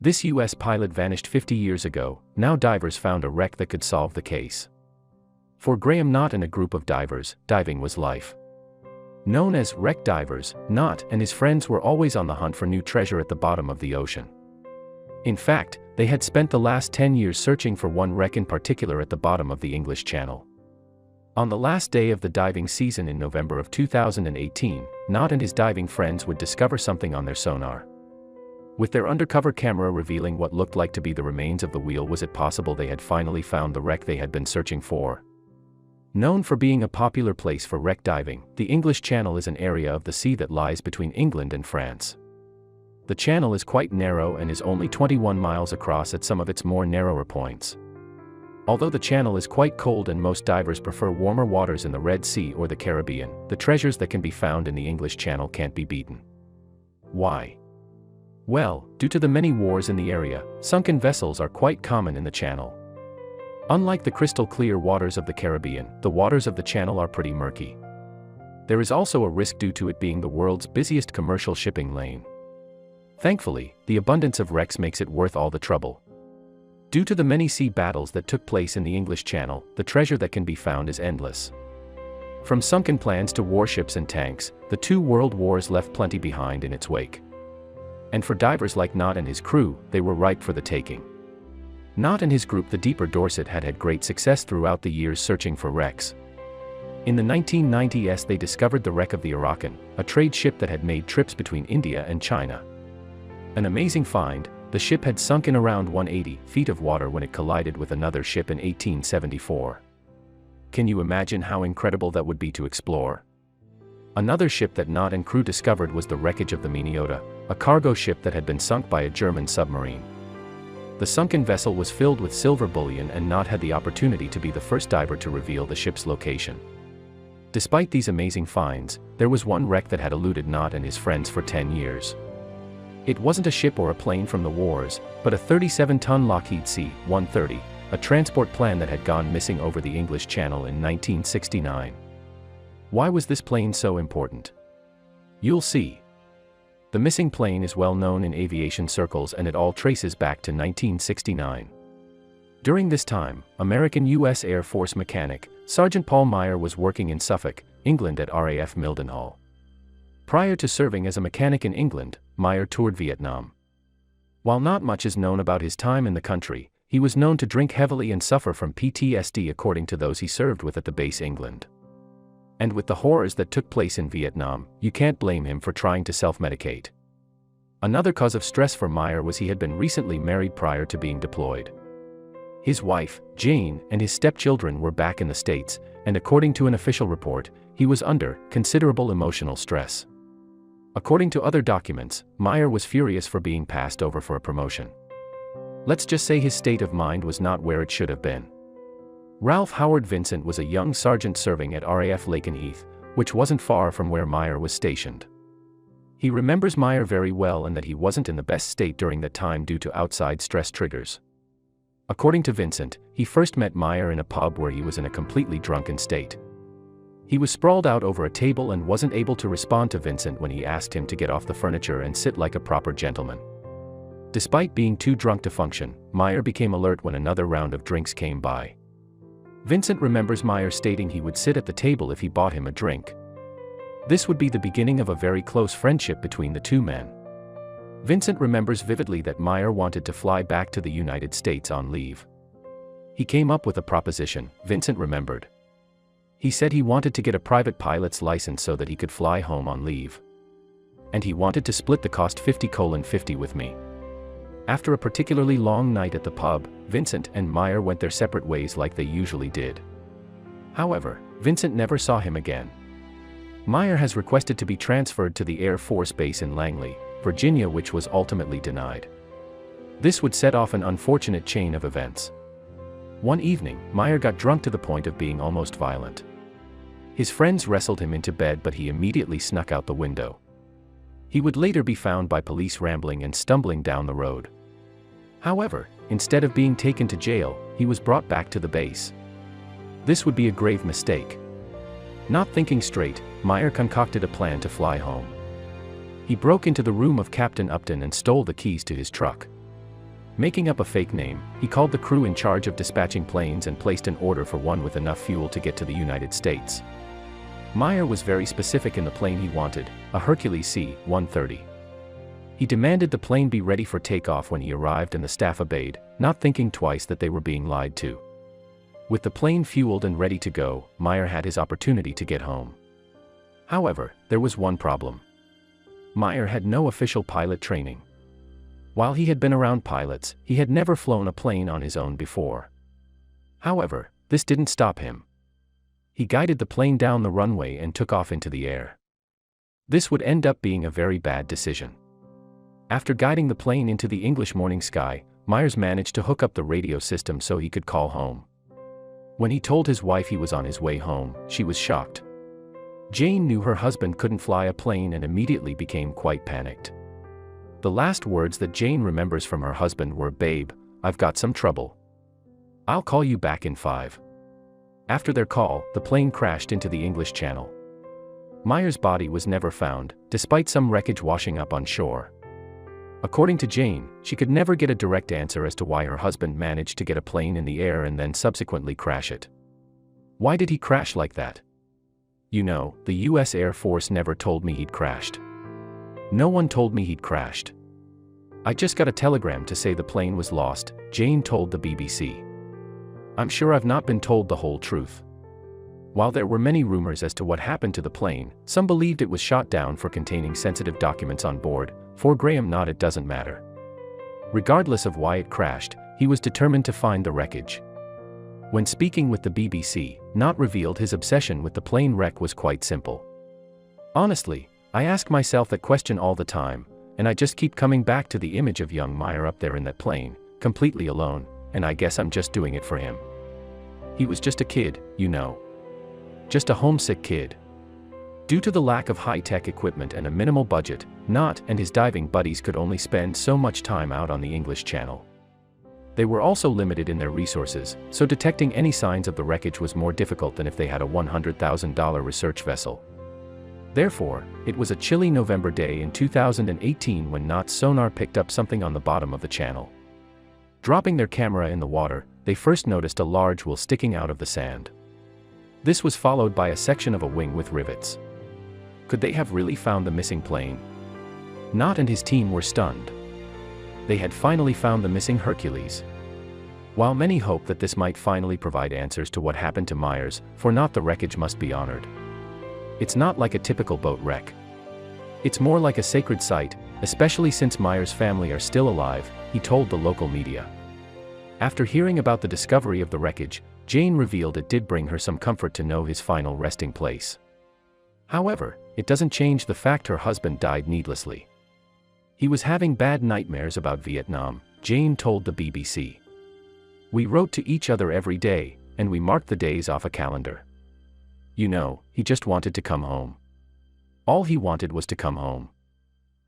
This U.S. pilot vanished 50 years ago. Now divers found a wreck that could solve the case. For Grahame Knott and a group of divers, diving was life. Known as wreck divers, Knott and his friends were always on the hunt for new treasure at the bottom of the ocean. In fact, they had spent the last 10 years searching for one wreck in particular at the bottom of the English Channel. On the last day of the diving season in November of 2018, Knott and his diving friends would discover something on their sonar. With their undercover camera revealing what looked like to be the remains of the wheel, was it possible they had finally found the wreck they had been searching for? Known for being a popular place for wreck diving, the English Channel is an area of the sea that lies between England and France. The channel is quite narrow and is only 21 miles across at some of its more narrower points. Although the channel is quite cold and most divers prefer warmer waters in the Red Sea or the Caribbean, the treasures that can be found in the English Channel can't be beaten. Why? Well, due to the many wars in the area, sunken vessels are quite common in the channel. Unlike the crystal clear waters of the Caribbean, the waters of the channel are pretty murky. There is also a risk due to it being the world's busiest commercial shipping lane. Thankfully, the abundance of wrecks makes it worth all the trouble. Due to the many sea battles that took place in the English Channel, the treasure that can be found is endless. From sunken plans to warships and tanks, the two world wars left plenty behind in its wake. And for divers like Knott and his crew, they were ripe for the taking. Knott and his group, the Deeper Dorset, had great success throughout the years searching for wrecks. In the 1990s they discovered the wreck of the Arakan, a trade ship that had made trips between India and China. An amazing find, the ship had sunk in around 180 feet of water when it collided with another ship in 1874. Can you imagine how incredible that would be to explore? Another ship that Knott and crew discovered was the wreckage of the Minnesota, a cargo ship that had been sunk by a German submarine. The sunken vessel was filled with silver bullion and Knott had the opportunity to be the first diver to reveal the ship's location. Despite these amazing finds, there was one wreck that had eluded Knott and his friends for 10 years. It wasn't a ship or a plane from the wars, but a 37-ton Lockheed C-130, a transport plane that had gone missing over the English Channel in 1969. Why was this plane so important? You'll see. The missing plane is well known in aviation circles and it all traces back to 1969. During this time, American U.S. Air Force mechanic, Sergeant Paul Meyer was working in Suffolk, England at RAF Mildenhall. Prior to serving as a mechanic in England, Meyer toured Vietnam. While not much is known about his time in the country, he was known to drink heavily and suffer from PTSD according to those he served with at the base England. And with the horrors that took place in Vietnam, you can't blame him for trying to self-medicate. Another cause of stress for Meyer was he had been recently married prior to being deployed. His wife, Jane, and his stepchildren were back in the States, and according to an official report, he was under considerable emotional stress. According to other documents, Meyer was furious for being passed over for a promotion. Let's just say his state of mind was not where it should have been. Ralph Howard Vincent was a young sergeant serving at RAF Lakenheath, which wasn't far from where Meyer was stationed. He remembers Meyer very well and that he wasn't in the best state during that time due to outside stress triggers. According to Vincent, he first met Meyer in a pub where he was in a completely drunken state. He was sprawled out over a table and wasn't able to respond to Vincent when he asked him to get off the furniture and sit like a proper gentleman. Despite being too drunk to function, Meyer became alert when another round of drinks came by. Vincent remembers Meyer stating he would sit at the table if he bought him a drink. This would be the beginning of a very close friendship between the two men. Vincent remembers vividly that Meyer wanted to fly back to the United States on leave. He came up with a proposition, Vincent remembered. He said he wanted to get a private pilot's license so that he could fly home on leave. And he wanted to split the cost 50/50 with me. After a particularly long night at the pub, Vincent and Meyer went their separate ways like they usually did. However, Vincent never saw him again. Meyer has requested to be transferred to the Air Force Base in Langley, Virginia, which was ultimately denied. This would set off an unfortunate chain of events. One evening, Meyer got drunk to the point of being almost violent. His friends wrestled him into bed, but he immediately snuck out the window. He would later be found by police rambling and stumbling down the road. However, instead of being taken to jail, he was brought back to the base. This would be a grave mistake. Not thinking straight, Meyer concocted a plan to fly home. He broke into the room of Captain Upton and stole the keys to his truck. Making up a fake name, he called the crew in charge of dispatching planes and placed an order for one with enough fuel to get to the United States. Meyer was very specific in the plane he wanted, a Hercules C-130. He demanded the plane be ready for takeoff when he arrived, and the staff obeyed, not thinking twice that they were being lied to. With the plane fueled and ready to go, Meyer had his opportunity to get home. However, there was one problem. Meyer had no official pilot training. While he had been around pilots, he had never flown a plane on his own before. However, this didn't stop him. He guided the plane down the runway and took off into the air. This would end up being a very bad decision. After guiding the plane into the English morning sky, Myers managed to hook up the radio system so he could call home. When he told his wife he was on his way home, she was shocked. Jane knew her husband couldn't fly a plane and immediately became quite panicked. The last words that Jane remembers from her husband were, "Babe, I've got some trouble. I'll call you back in 5." After their call, the plane crashed into the English Channel. Meyer's body was never found, despite some wreckage washing up on shore. According to Jane, she could never get a direct answer as to why her husband managed to get a plane in the air and then subsequently crash it. Why did he crash like that? You know, the US Air Force never told me he'd crashed. No one told me he'd crashed. I just got a telegram to say the plane was lost, Jane told the BBC. I'm sure I've not been told the whole truth. While there were many rumors as to what happened to the plane, some believed it was shot down for containing sensitive documents on board. For Grahame Knott, it doesn't matter. Regardless of why it crashed, he was determined to find the wreckage. When speaking with the BBC, Knott revealed his obsession with the plane wreck was quite simple. Honestly, I ask myself that question all the time, and I just keep coming back to the image of young Meyer up there in that plane, completely alone, and I guess I'm just doing it for him. He was just a kid, you know. Just a homesick kid. Due to the lack of high-tech equipment and a minimal budget, Knott and his diving buddies could only spend so much time out on the English Channel. They were also limited in their resources, so detecting any signs of the wreckage was more difficult than if they had a $100,000 research vessel. Therefore, it was a chilly November day in 2018 when Knott's sonar picked up something on the bottom of the channel. Dropping their camera in the water, they first noticed a large wheel sticking out of the sand. This was followed by a section of a wing with rivets. Could they have really found the missing plane? Knott and his team were stunned. They had finally found the missing Hercules. While many hoped that this might finally provide answers to what happened to Myers, for Knott the wreckage must be honored. It's not like a typical boat wreck. It's more like a sacred site, especially since Myers' family are still alive, he told the local media. After hearing about the discovery of the wreckage, Jane revealed it did bring her some comfort to know his final resting place. However, it doesn't change the fact her husband died needlessly. He was having bad nightmares about Vietnam, Jane told the BBC. We wrote to each other every day, and we marked the days off a calendar. You know, he just wanted to come home. All he wanted was to come home.